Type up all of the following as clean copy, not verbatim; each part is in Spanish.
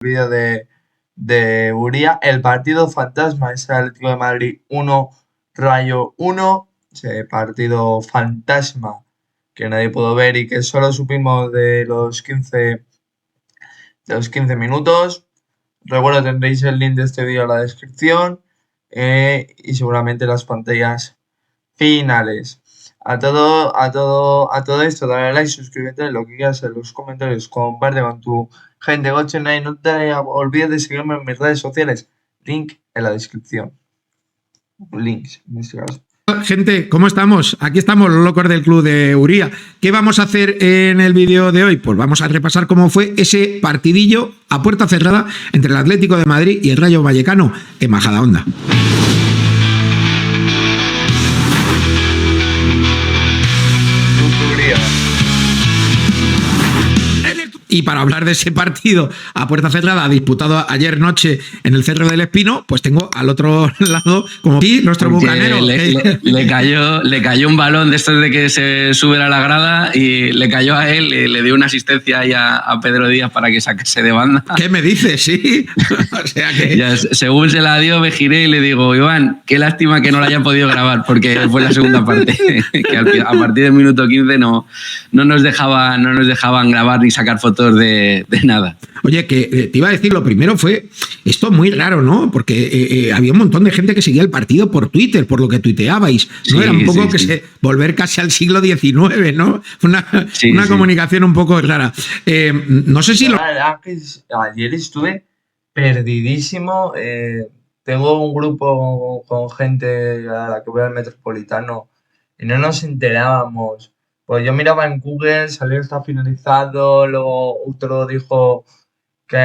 vídeo de Uría. El partido fantasma es el Atlético de Madrid 1, Rayo 1. Ese partido fantasma que nadie pudo ver y que solo supimos de los 15 minutos. Recuerdo, tendréis el link de este vídeo en la descripción y seguramente las pantallas finales. A todo esto, dale like, suscríbete, lo que quieras en los comentarios, comparte con tu gente, gochen, y no te olvides de seguirme en mis redes sociales, link en la descripción. Links, en este caso. Gente, ¿cómo estamos? Aquí estamos los locos del club de Uría. ¿Qué vamos a hacer en el vídeo de hoy? Pues vamos a repasar cómo fue ese partidillo a puerta cerrada entre el Atlético de Madrid y el Rayo Vallecano en Majadahonda. Y para hablar de ese partido a puerta cerrada disputado ayer noche en el Cerro del Espino, pues tengo al otro lado, como aquí, nuestro bucanero. Le cayó un balón de estos de que se suben a la grada y le cayó a él y le dio una asistencia ahí a Pedro Díaz para que sacase de banda. ¿Qué me dices? Sí. O sea que... Ya, según se la dio, me giré y le digo, Iván, qué lástima que no la haya podido grabar porque fue la segunda parte. Que a partir del minuto 15 no nos dejaban grabar ni sacar fotos de nada. Oye, que te iba a decir, lo primero fue esto muy raro, ¿no? Porque había un montón de gente que seguía el partido por Twitter, por lo que tuiteabais, ¿no? Sí, era un poco volver casi al siglo XIX, ¿no? Una comunicación un poco rara. No sé si la verdad que ayer estuve perdidísimo. Tengo un grupo con gente a la que voy al Metropolitano y no nos enterábamos. Pues yo miraba en Google, salió está finalizado, luego otro dijo que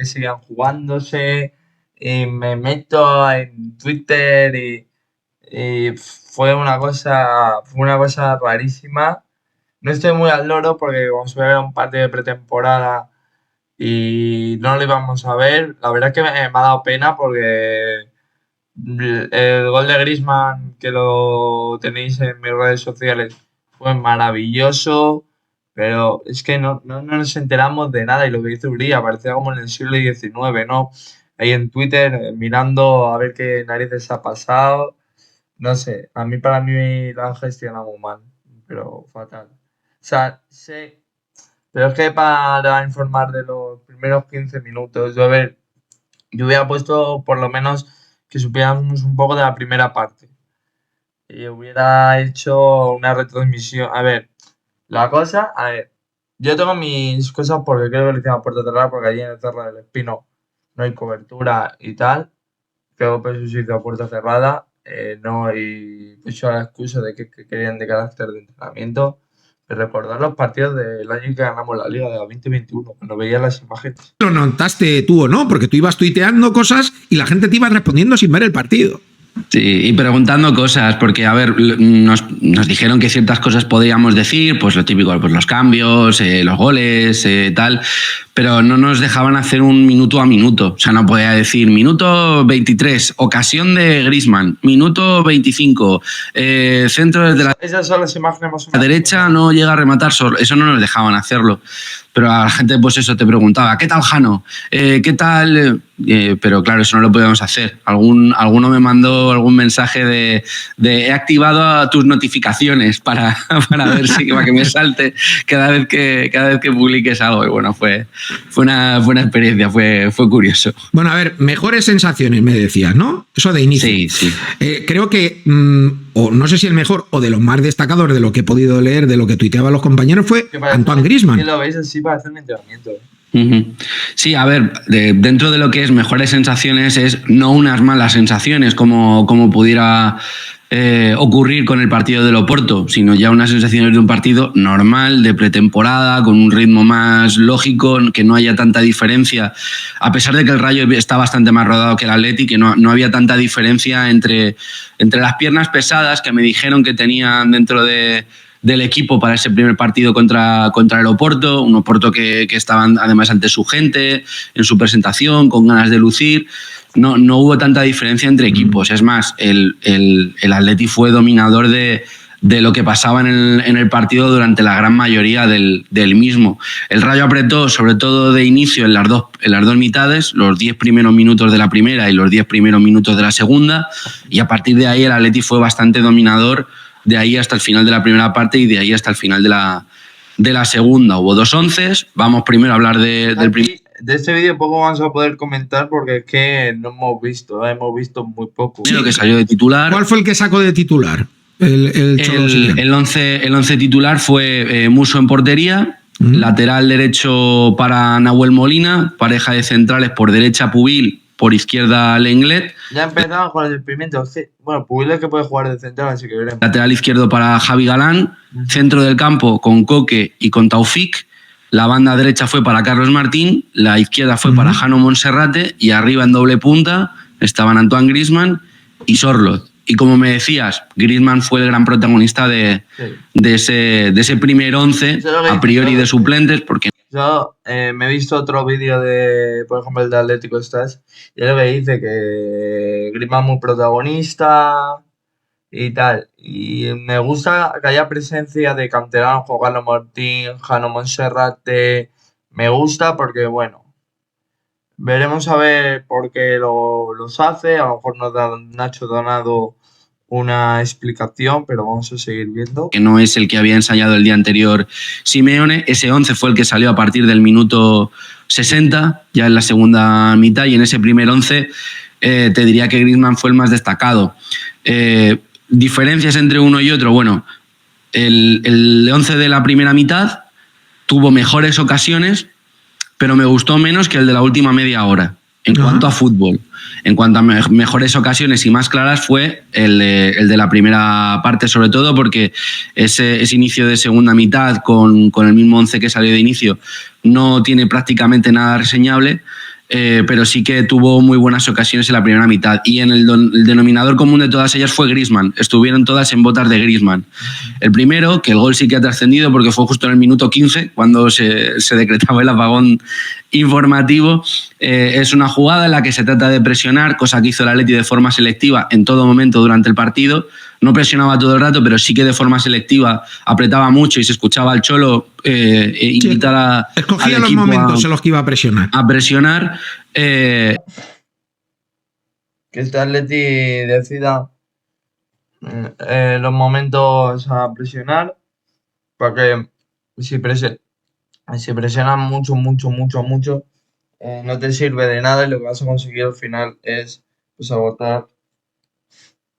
seguían jugándose, y me meto en Twitter y fue una cosa rarísima. No estoy muy al loro porque como se ve un partido de pretemporada y no lo íbamos a ver, la verdad es que me ha dado pena porque el gol de Griezmann, que lo tenéis en mis redes sociales, fue maravilloso, pero es que no nos enteramos de nada y lo que dice Uría parecía como en el siglo XIX, ¿no? Ahí en Twitter mirando a ver qué narices ha pasado, no sé, para mí lo han gestionado muy mal, pero fatal. O sea, sí, pero es que para informar de los primeros 15 minutos, yo hubiera puesto por lo menos que supiéramos un poco de la primera parte. Y hubiera hecho una retransmisión. A ver, yo tengo mis cosas porque creo que lo hicieron a puerta cerrada, porque allí en el Cerro del Espino no hay cobertura y tal. Creo que eso se hizo a puerta cerrada, y puso la excusa de que querían de carácter de entrenamiento. De recordar los partidos del año que ganamos la Liga de la 2021, cuando veía las imágenes. ¿Lo notaste tú o no? Porque tú ibas tuiteando cosas y la gente te iba respondiendo sin ver el partido. Sí, y preguntando cosas, porque, a ver, nos dijeron que ciertas cosas podíamos decir, pues lo típico, pues los cambios, los goles, tal, pero no nos dejaban hacer un minuto a minuto. O sea, no podía decir minuto 23, ocasión de Griezmann, minuto 25, centro desde Esas son las imágenes más o menos. La derecha no llega a rematar, eso no nos dejaban hacerlo. Pero a la gente, pues eso, te preguntaba, ¿qué tal Jano? ¿Qué tal? Pero claro, eso no lo podíamos hacer. Alguno me mandó algún mensaje de he activado a tus notificaciones para ver para que me salte cada vez que publiques algo. Y bueno, fue una buena experiencia, fue curioso. Bueno, a ver, mejores sensaciones me decías, ¿no? Eso de inicio. Sí. Creo que, o no sé si el mejor o de los más destacados de lo que he podido leer, de lo que tuiteaban los compañeros, fue Antoine Griezmann. Que lo veis así para hacer un entrenamiento. Sí, a ver, dentro de lo que es mejores sensaciones es no unas malas sensaciones como pudiera ocurrir con el partido del Oporto, sino ya unas sensaciones de un partido normal, de pretemporada, con un ritmo más lógico, que no haya tanta diferencia, a pesar de que el Rayo está bastante más rodado que el Atleti, que no había tanta diferencia entre las piernas pesadas que me dijeron que tenían dentro del equipo para ese primer partido contra el Oporto, un Oporto que estaban además ante su gente, en su presentación, con ganas de lucir. No hubo tanta diferencia entre equipos. Es más, el Atleti fue dominador de de lo que pasaba en el partido durante la gran mayoría del mismo. El Rayo apretó, sobre todo de inicio, en las dos mitades, los 10 primeros minutos de la primera y los 10 primeros minutos de la segunda, y a partir de ahí el Atleti fue bastante dominador, de ahí hasta el final de la primera parte y de ahí hasta el final de la segunda. Hubo 2 onces. Vamos primero a hablar del primer. De este vídeo poco vamos a poder comentar porque es que no hemos visto muy poco. Lo que salió de titular. ¿Cuál fue el que sacó de titular? El once titular fue Musso en portería, lateral derecho para Nahuel Molina, pareja de centrales por derecha Pubil, por izquierda Lenglet. Ya empezamos con el experimento. Bueno, Pubil es que puede jugar de central, así que veremos. Lateral izquierdo para Javi Galán, centro del campo con Coque y con Taufik. La banda derecha fue para Carlos Martín, la izquierda fue para Jano Monserrate y arriba en doble punta estaban Antoine Griezmann y Sorloth. Y como me decías, Griezmann fue el gran protagonista de ese primer once, a priori de suplentes, porque... Yo me he visto otro vídeo de, por ejemplo, el de Atlético Stars, y es lo que dice que Griezmann es muy protagonista y tal. Y me gusta que haya presencia de canteranos, Carlos Martín, Jano Monserrate. Me gusta porque, bueno, veremos a ver por qué los hace. A lo mejor nos da Nacho Donado una explicación, pero vamos a seguir viendo. Que no es el que había ensayado el día anterior Simeone. Ese 11 fue el que salió a partir del minuto 60, ya en la segunda mitad, y en ese primer 11 te diría que Griezmann fue el más destacado. Diferencias entre uno y otro, bueno, el 11 de la primera mitad tuvo mejores ocasiones, pero me gustó menos que el de la última media hora, en cuanto a fútbol. En cuanto a mejores ocasiones y más claras fue el de la primera parte, sobre todo porque ese inicio de segunda mitad con el mismo 11 que salió de inicio no tiene prácticamente nada reseñable, pero sí que tuvo muy buenas ocasiones en la primera mitad. Y en el denominador común de todas ellas fue Griezmann. Estuvieron todas en botas de Griezmann. El primero, que el gol sí que ha trascendido porque fue justo en el minuto 15, cuando se decretaba el apagón informativo. Es una jugada en la que se trata de presionar, cosa que hizo el Atleti de forma selectiva en todo momento durante el partido. No presionaba todo el rato, pero sí que de forma selectiva apretaba mucho y se escuchaba al Cholo invitar al escogía los momentos en los que iba a presionar. Que este Atleti decida los momentos a presionar, porque si presionan mucho, no te sirve de nada y lo que vas a conseguir al final es pues agotar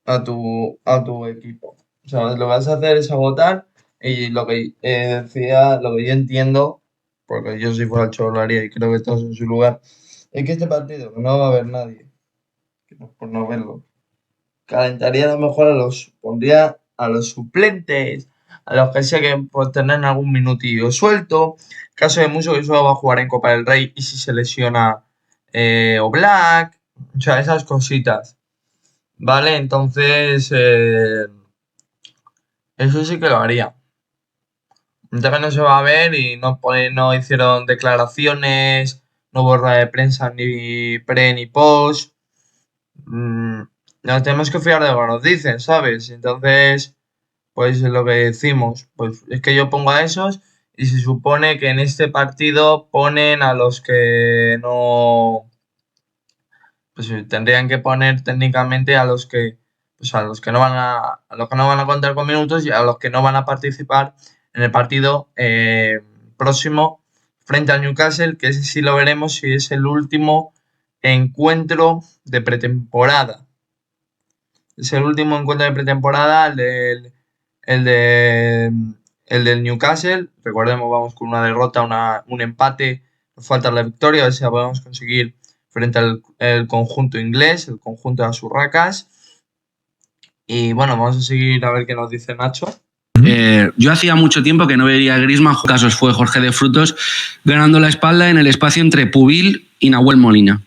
a tu equipo. O sea, lo que vas a hacer es agotar, y lo que decía, lo que yo entiendo, porque yo si fuera el Cholo lo haría y creo que todos en su lugar, es que este partido no va a haber nadie, por no verlo, calentaría a lo mejor pondría a los suplentes, a los que sé que pues tendrán algún minutillo suelto, caso de Musso que solo va a jugar en Copa del Rey y si se lesiona Oblak, o sea, esas cositas. Vale, entonces eso sí que lo haría. Entonces no se va a ver y no hicieron declaraciones, no hubo rueda de prensa ni pre ni post. Nos tenemos que fiar de lo que nos dicen, ¿sabes? Entonces, pues lo que decimos, pues es que yo pongo a esos y se supone que en este partido ponen a los que no... Pues tendrían que poner técnicamente a los que no van a contar con minutos y a los que no van a participar en el partido próximo frente al Newcastle, que ese sí lo veremos si es el último encuentro de pretemporada. Es el último encuentro de pretemporada, el del Newcastle. Recordemos, vamos con una derrota, un empate, nos falta la victoria, a ver si la podemos conseguir frente al conjunto inglés, el conjunto de las Urracas. Y bueno, vamos a seguir a ver qué nos dice Nacho. Yo hacía mucho tiempo que no veía a Griezmann, casos fue Jorge de Frutos, ganando la espalda en el espacio entre Pubil y Nahuel Molina.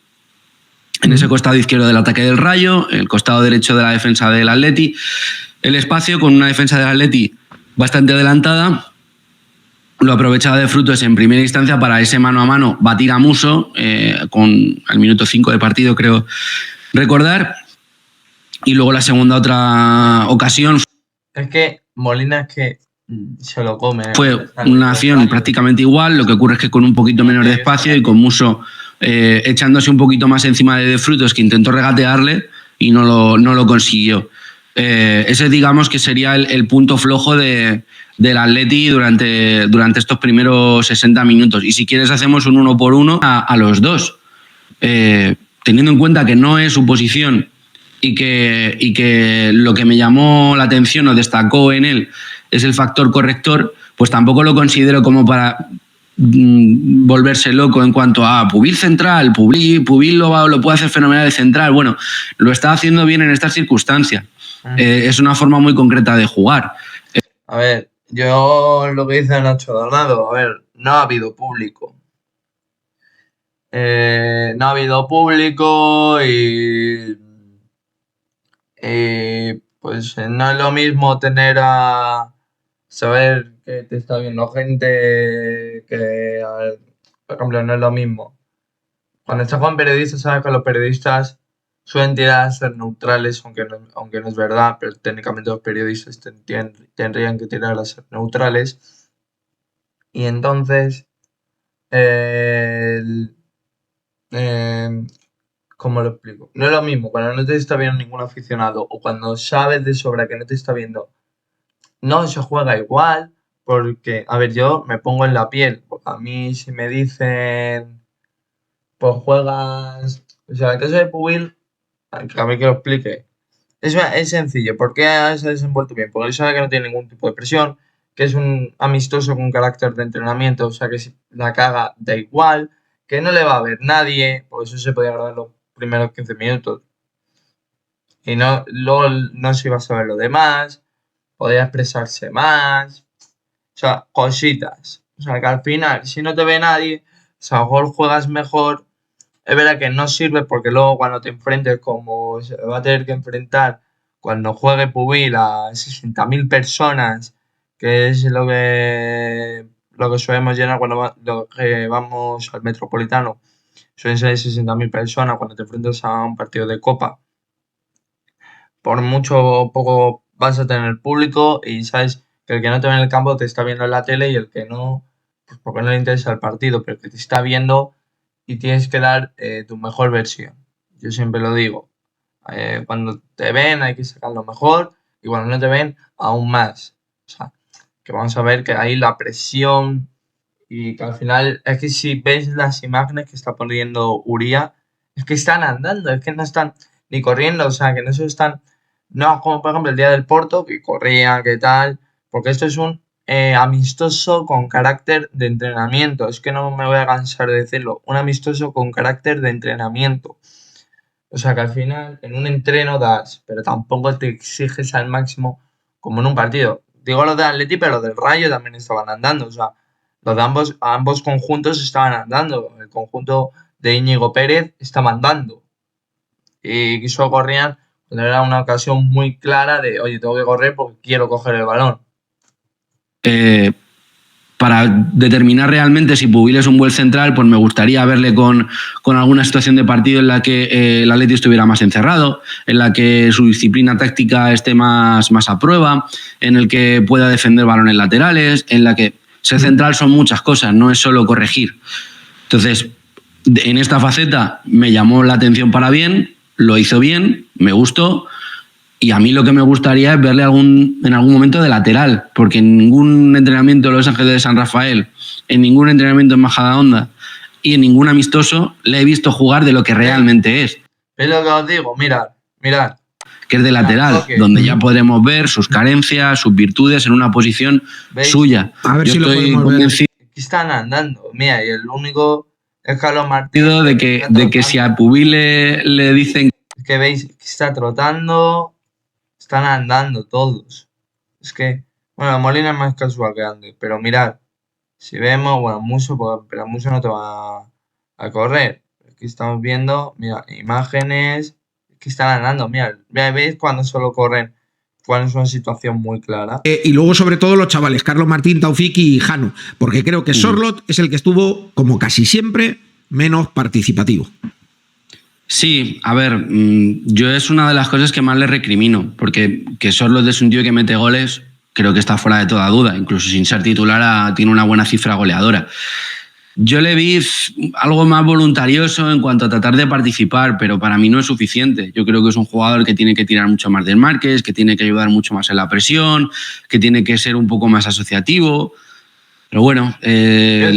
En ese costado izquierdo del ataque del Rayo, el costado derecho de la defensa del Atleti, el espacio con una defensa del Atleti bastante adelantada. Lo aprovechaba de Frutos en primera instancia para ese mano a mano batir a Musso, al minuto 5 de partido, creo recordar. Y luego la segunda otra ocasión. Es que Molina es que se lo come. Fue una acción prácticamente igual, lo que ocurre es que con un poquito menos de espacio y con Musso echándose un poquito más encima de Frutos, que intentó regatearle y no lo consiguió. Ese digamos que sería el punto flojo del Atleti durante estos primeros 60 minutos. Y si quieres hacemos un 1 por 1 a los dos. Teniendo en cuenta que no es su posición y que lo que me llamó la atención o destacó en él es el factor corrector, pues tampoco lo considero como para volverse loco en cuanto a Pubil central, Pubil lo puede hacer fenomenal de central. Bueno, lo está haciendo bien en estas circunstancias. Es una forma muy concreta de jugar. A ver, yo lo que dice Nacho Donado, a ver, no ha habido público. No ha habido público y pues no es lo mismo tener a saber que te está viendo gente que, por ejemplo, no es lo mismo. Cuando estás con periodistas, sabes que los periodistas suelen tirar a ser neutrales, aunque no es verdad, pero técnicamente los periodistas tendrían que tirar a ser neutrales. Y entonces, ¿cómo lo explico? No es lo mismo cuando no te está viendo ningún aficionado o cuando sabes de sobra que no te está viendo. No se juega igual porque, a ver, yo me pongo en la piel. Porque a mí si me dicen, pues juegas... O sea, el caso de Pubil, a ver que lo explique. Es sencillo. ¿Por qué se ha desenvuelto bien? Porque él sabe que no tiene ningún tipo de presión, que es un amistoso con carácter de entrenamiento, o sea que si la caga da igual, que no le va a ver nadie, por eso se podía grabar los primeros 15 minutos. Y luego no se iba a saber lo demás, podía expresarse más, o sea, cositas. O sea, que al final, si no te ve nadie, o sea, a lo mejor juegas mejor. Es verdad que no sirve porque luego cuando te enfrentes, como se va a tener que enfrentar cuando juegue Pubil a 60.000 personas, que es lo que solemos llenar lo que vamos al Metropolitano, suelen ser 60.000 personas cuando te enfrentas a un partido de Copa. Por mucho o poco vas a tener público y sabes que el que no te ve en el campo te está viendo en la tele y el que no, pues porque no le interesa el partido, pero el que te está viendo y tienes que dar tu mejor versión. Yo siempre lo digo. Cuando te ven hay que sacar lo mejor y cuando no te ven aún más. O sea, que vamos a ver que ahí la presión y que al final es que si ves las imágenes que está poniendo Uría, es que están andando, es que no están ni corriendo, o sea, que no se están... No, como por ejemplo el día del Porto, que corrían, que tal, porque esto es un amistoso con carácter de entrenamiento. Es que no me voy a cansar de decirlo. Un amistoso con carácter de entrenamiento. O sea que al final en un entreno das, pero tampoco te exiges al máximo como en un partido. Digo los de Atleti, pero los del Rayo también estaban andando. O sea, los de ambos conjuntos estaban andando. El conjunto de Íñigo Pérez estaba andando. Y solo corrían cuando era una ocasión muy clara de, oye, tengo que correr porque quiero coger el balón. Para determinar realmente si Pubil es un buen central, pues me gustaría verle con alguna situación de partido en la que el Atleti estuviera más encerrado, en la que su disciplina táctica esté más a prueba, en el que pueda defender balones laterales, en la que ser central son muchas cosas, no es solo corregir. Entonces, en esta faceta me llamó la atención para bien, lo hizo bien, me gustó. Y a mí lo que me gustaría es verle en algún momento de lateral, porque en ningún entrenamiento de Los Ángeles de San Rafael, en ningún entrenamiento en Majadahonda y en ningún amistoso le he visto jugar de lo que realmente es. Es lo que os digo, mirad. Que es de lateral, donde ya podremos ver sus carencias, sus virtudes en una posición suya. A ver si lo podemos ver. Aquí están andando, mira, y el único es Carlos Martínez. De que si a Pubil le dicen... Es que veis que está trotando... Están andando todos. Es que, bueno, Molina es más casual que ande, pero mirad, si vemos, bueno, Musso, pero Musso no te va a correr. Aquí estamos viendo, mira, imágenes, que están andando, mira, veis cuando solo corren, cuando es una situación muy clara. Y luego, sobre todo, los chavales, Carlos Martín, Taufik y Jano, porque creo que Sorloth es el que estuvo, como casi siempre, menos participativo. Sí, a ver, yo es una de las cosas que más le recrimino, porque que Sorloth es un tío que mete goles, creo que está fuera de toda duda. Incluso sin ser titular tiene una buena cifra goleadora. Yo le vi algo más voluntarioso en cuanto a tratar de participar, pero para mí no es suficiente. Yo creo que es un jugador que tiene que tirar mucho más del marques, que tiene que ayudar mucho más en la presión, que tiene que ser un poco más asociativo. Pero bueno... tiene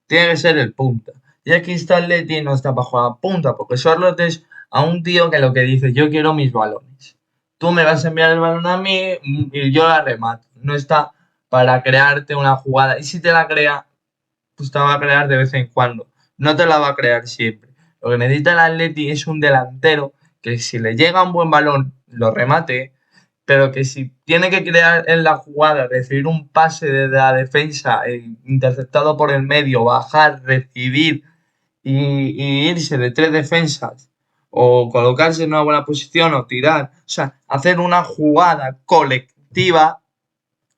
que ser el punta. Y aquí está el Leti, no está para jugar punta, porque Charlotte es a un tío que lo que dice, yo quiero mis balones. Tú me vas a enviar el balón a mí y yo la remato. No está para crearte una jugada. Y si te la crea, pues te la va a crear de vez en cuando. No te la va a crear siempre. Lo que necesita el Atleti es un delantero que si le llega un buen balón, lo remate, pero que si tiene que crear en la jugada, recibir un pase desde la defensa, interceptado por el medio, bajar, recibir y irse de 3 defensas, o colocarse en una buena posición o tirar, o sea, hacer una jugada colectiva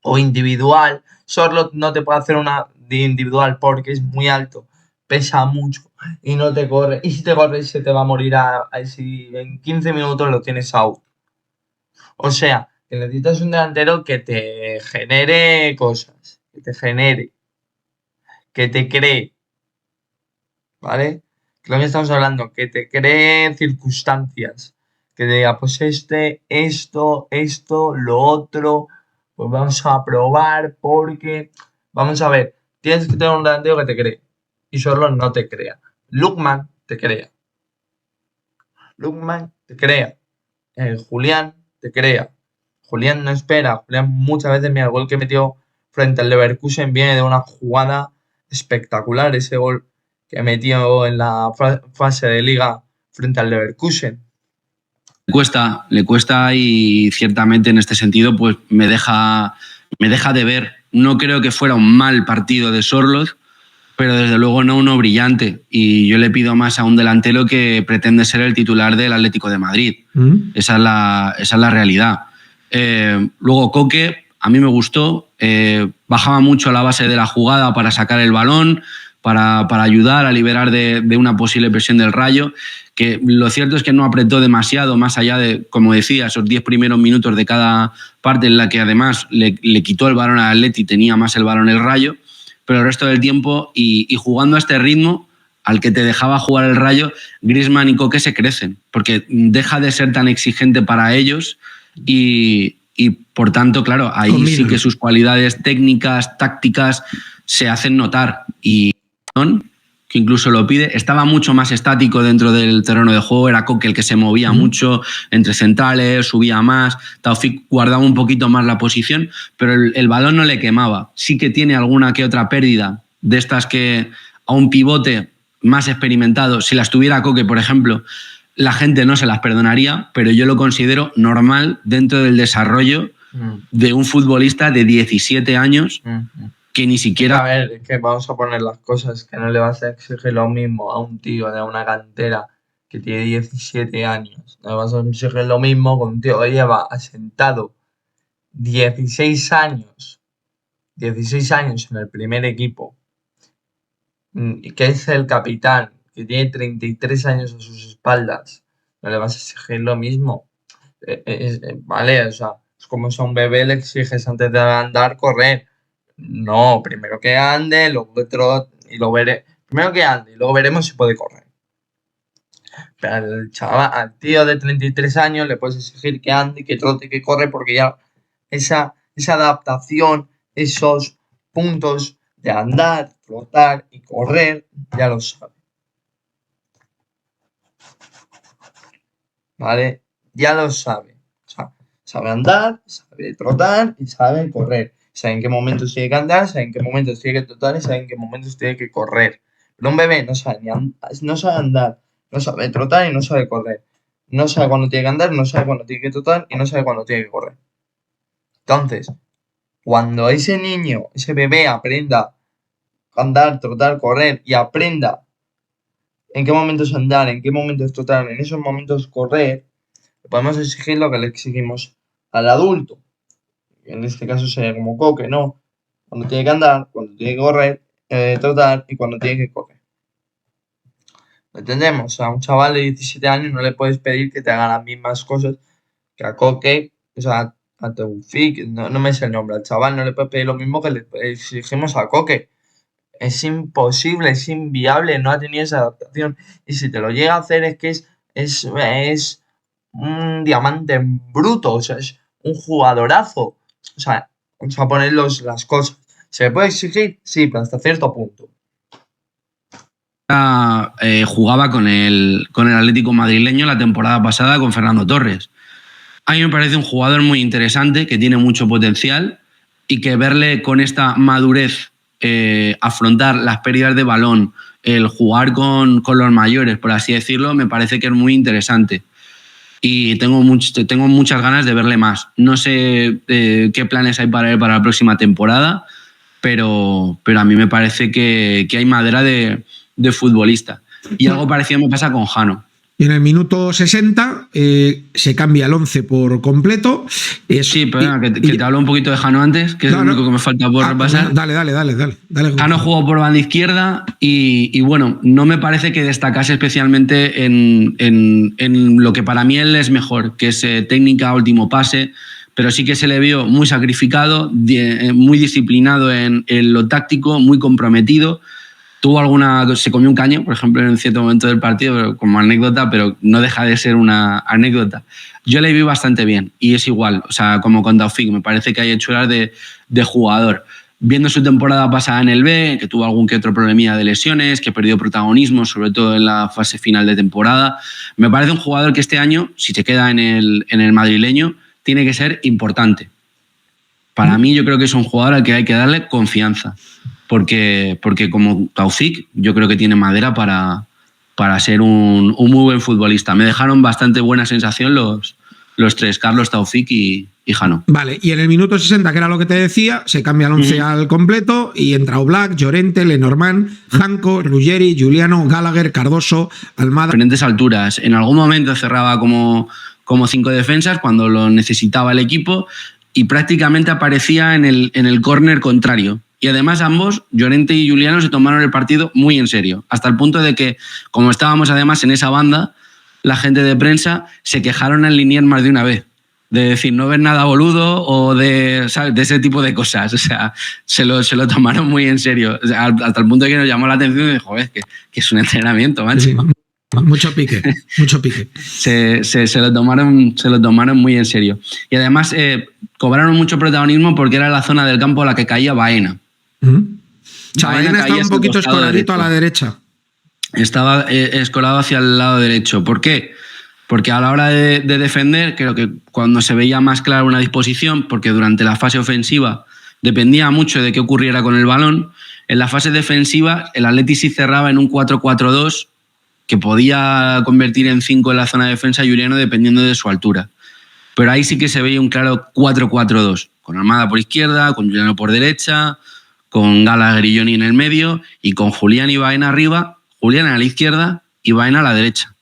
o individual. Charlotte no te puede hacer una de individual porque es muy alto, pesa mucho y no te corre. Y si te corre, se te va a morir si en 15 minutos lo tienes out. O sea, que necesitas un delantero que te genere cosas, que te genere, que te cree, ¿vale? Que lo que estamos hablando, que te cree circunstancias, que te diga, pues esto, lo otro, pues vamos a probar porque, vamos a ver, tienes que tener un delantero que te cree y solo no te crea. Lookman te crea. Lookman te crea. Julián te crea. Julián no espera. Julián muchas veces, mira, el gol que metió frente al Leverkusen viene de una jugada espectacular. Ese gol que metió en la fase de liga frente al Leverkusen. Le cuesta y ciertamente en este sentido pues me deja de ver. No creo que fuera un mal partido de Sorloth, pero desde luego no uno brillante. Y yo le pido más a un delantero que pretende ser el titular del Atlético de Madrid. Esa es la realidad. Luego Coque, a mí me gustó. Bajaba mucho la base de la jugada para sacar el balón, para ayudar a liberar de una posible presión del Rayo, que lo cierto es que no apretó demasiado, más allá de, como decía, esos 10 primeros minutos de cada parte, en la que además le quitó el balón al Atleti, tenía más el balón el Rayo, pero el resto del tiempo, y jugando a este ritmo al que te dejaba jugar el Rayo, Griezmann y Coque se crecen, porque deja de ser tan exigente para ellos y por tanto, claro, ahí sí que sus cualidades técnicas, tácticas, se hacen notar. Y que incluso lo pide, estaba mucho más estático dentro del terreno de juego, era Coque el que se movía mucho entre centrales, subía más, Taufik guardaba un poquito más la posición, pero el balón no le quemaba. Sí que tiene alguna que otra pérdida de estas que a un pivote más experimentado, si las tuviera Coque, por ejemplo, la gente no se las perdonaría, pero yo lo considero normal dentro del desarrollo de un futbolista de 17 años que ni siquiera... A ver, es que vamos a poner las cosas, que no le vas a exigir lo mismo a un tío de una cantera que tiene 17 años. No le vas a exigir lo mismo con un tío que lleva asentado 16 años en el primer equipo, que es el capitán, que tiene 33 años a sus espaldas. No le vas a exigir lo mismo. Vale, o sea, es como si a un bebé le exiges antes de andar correr. No, primero que ande, luego que trote, y lo veré. Primero que ande y luego veremos si puede correr. Pero al chaval, al tío de 33 años le puedes exigir que ande, que trote, que corre, porque ya esa adaptación, esos puntos de andar, trotar y correr, ya lo sabe. ¿Vale? Ya lo sabe. O sea, sabe andar, sabe trotar y sabe correr. Sabe en qué momentos tiene que andar, sabe en qué momentos tiene que trotar y sabe en qué momentos tiene que correr. Pero un bebé no sabe no sabe andar, no sabe trotar y no sabe correr. No sabe cuándo tiene que andar, no sabe cuándo tiene que trotar y no sabe cuándo tiene que correr. Entonces, cuando ese niño, ese bebé aprenda a andar, trotar, correr y aprenda en qué momentos andar, en qué momentos trotar, en esos momentos correr, podemos exigir lo que le exigimos al adulto. En este caso sería como Coque, ¿no? Cuando tiene que andar, cuando tiene que correr, trotar y cuando tiene que correr. ¿Lo entendemos? A un chaval de 17 años no le puedes pedir que te haga las mismas cosas que a Coque. O sea, a Taufik, no me sé el nombre, al chaval no le puedes pedir lo mismo que le exigimos a Coque. Es imposible, es inviable, no ha tenido esa adaptación. Y si te lo llega a hacer es que es un diamante en bruto, o sea, es un jugadorazo. O sea, vamos a poner las cosas. ¿Se le puede exigir? Sí, pero hasta cierto punto. Jugaba con el Atlético madrileño la temporada pasada con Fernando Torres. A mí me parece un jugador muy interesante, que tiene mucho potencial y que verle con esta madurez afrontar las pérdidas de balón, el jugar con los mayores, por así decirlo, me parece que es muy interesante. Y tengo muchas ganas de verle más. No sé qué planes hay para él para la próxima temporada, pero a mí me parece que hay madera de futbolista. Y algo parecido me pasa con Jano. Y en el minuto 60 se cambia el 11 por completo. Sí, perdona, que te hablo un poquito de Jano antes, que es lo único que me falta por repasar. Dale. Jano jugó por banda izquierda y bueno, no me parece que destacase especialmente en lo que para mí él es mejor, que es técnica, último pase, pero sí que se le vio muy sacrificado, muy disciplinado en lo táctico, muy comprometido. Se comió un caño, por ejemplo, en cierto momento del partido, como anécdota, pero no deja de ser una anécdota. Yo le vi bastante bien y es igual, o sea, como con Taufik, me parece que hay hechuras de jugador. Viendo su temporada pasada en el B, que tuvo algún que otro problemilla de lesiones, que perdió protagonismo, sobre todo en la fase final de temporada, me parece un jugador que este año, si se queda en el madrileño, tiene que ser importante. Para mí, yo creo que es un jugador al que hay que darle confianza. Porque como Taufik, yo creo que tiene madera para ser un muy buen futbolista. Me dejaron bastante buena sensación los tres, Carlos, Taufik y Jano. Vale, y en el minuto 60, que era lo que te decía, se cambia el 11 al completo y entra Oblak, Llorente, Lenormand, Janko, Ruggeri, Giuliano, Gallagher, Cardoso, Almada. Diferentes alturas. En algún momento cerraba como 5 defensas cuando lo necesitaba el equipo y prácticamente aparecía en el córner contrario. Y además ambos, Llorente y Giuliano, se tomaron el partido muy en serio, hasta el punto de que, como estábamos además en esa banda, la gente de prensa se quejaron en Liniers más de una vez, de decir, no ves nada boludo o ¿sabes? De ese tipo de cosas. O sea, se lo tomaron muy en serio, o sea, hasta el punto de que nos llamó la atención y dijo, joder, que es un entrenamiento, macho. Sí, mucho pique. Se lo tomaron muy en serio. Y además cobraron mucho protagonismo porque era la zona del campo a la que caía Baena. Baena estaba un poquito escoladito a la derecha. Estaba escolado hacia el lado derecho. ¿Por qué? Porque a la hora de defender, creo que cuando se veía más clara una disposición, porque durante la fase ofensiva dependía mucho de qué ocurriera con el balón, en la fase defensiva el Atleti sí cerraba en un 4-4-2 que podía convertir en 5 en la zona de defensa Giuliano dependiendo de su altura. Pero ahí sí que se veía un claro 4-4-2, con Almada por izquierda, con Giuliano por derecha, con Gallagher y Johnny en el medio y con Julián y Baena arriba, Julián a la izquierda y Baena a la derecha.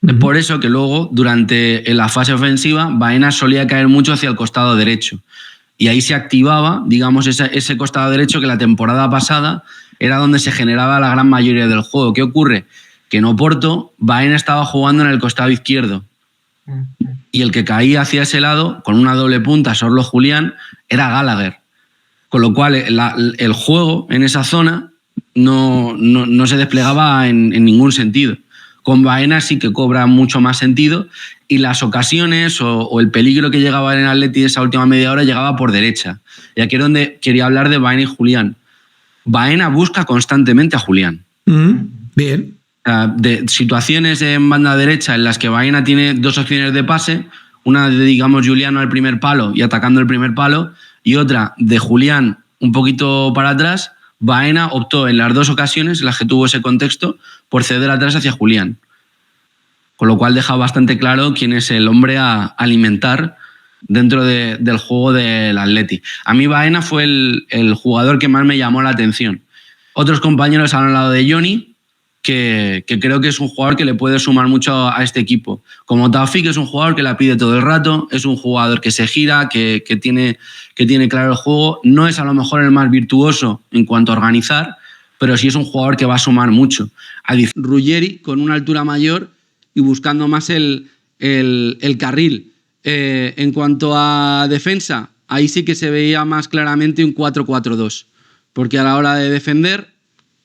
Es por eso que luego, durante la fase ofensiva, Baena solía caer mucho hacia el costado derecho. Y ahí se activaba, digamos, ese costado derecho que la temporada pasada era donde se generaba la gran mayoría del juego. ¿Qué ocurre? Que en Oporto, Baena estaba jugando en el costado izquierdo. Y el que caía hacia ese lado, con una doble punta, Sorlo Julián, era Gallagher. Con lo cual, el juego en esa zona no se desplegaba en ningún sentido. Con Baena sí que cobra mucho más sentido y las ocasiones o el peligro que llegaba en el Atleti esa última media hora llegaba por derecha. Y aquí es donde quería hablar de Baena y Julián. Baena busca constantemente a Julián. Bien. De situaciones en banda derecha en las que Baena tiene 2 opciones de pase, una de, digamos, Giuliano al primer palo y atacando el primer palo, y otra de Julián un poquito para atrás. Baena optó en las 2 ocasiones en las que tuvo ese contexto por ceder atrás hacia Julián. Con lo cual deja bastante claro quién es el hombre a alimentar dentro del juego del Atleti. A mí Baena fue el jugador que más me llamó la atención. Otros compañeros han hablado de Johnny, que creo que es un jugador que le puede sumar mucho a este equipo. Como Taufik es un jugador que la pide todo el rato, es un jugador que se gira, que tiene claro el juego. No es a lo mejor el más virtuoso en cuanto a organizar, pero sí es un jugador que va a sumar mucho. Ruggeri con una altura mayor y buscando más el carril. En cuanto a defensa, ahí sí que se veía más claramente un 4-4-2, porque a la hora de defender,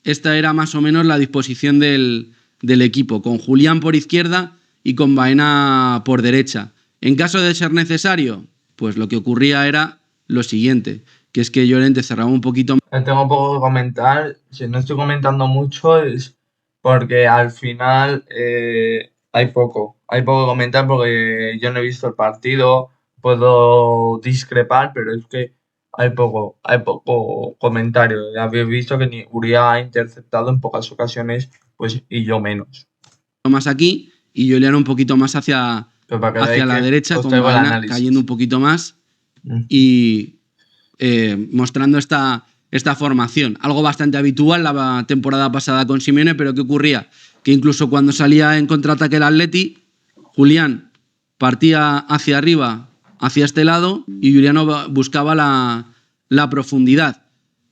esta era más o menos la disposición del equipo, con Julián por izquierda y con Baena por derecha. En caso de ser necesario, pues lo que ocurría era lo siguiente, que es que Llorente cerraba un poquito más. Tengo poco que comentar. Si no estoy comentando mucho es porque al final hay poco que comentar porque yo no he visto el partido, puedo discrepar, pero es que hay poco comentario. Ya habéis visto que ni Uriah ha interceptado en pocas ocasiones, pues y yo menos. Más aquí y Julián un poquito más hacia la derecha, con Baena cayendo un poquito más y mostrando esta formación. Algo bastante habitual la temporada pasada con Simeone, pero ¿qué ocurría? Que incluso cuando salía en contraataque el Atleti, Julián partía hacia arriba, hacia este lado, y Juliano buscaba la profundidad.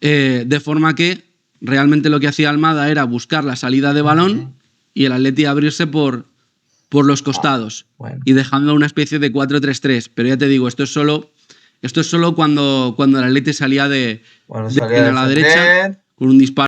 De forma que realmente lo que hacía Almada era buscar la salida de balón y el Atleti abrirse por los costados y dejando una especie de 4-3-3. Pero ya te digo, esto es solo cuando el Atleti salía de la derecha con un disparo.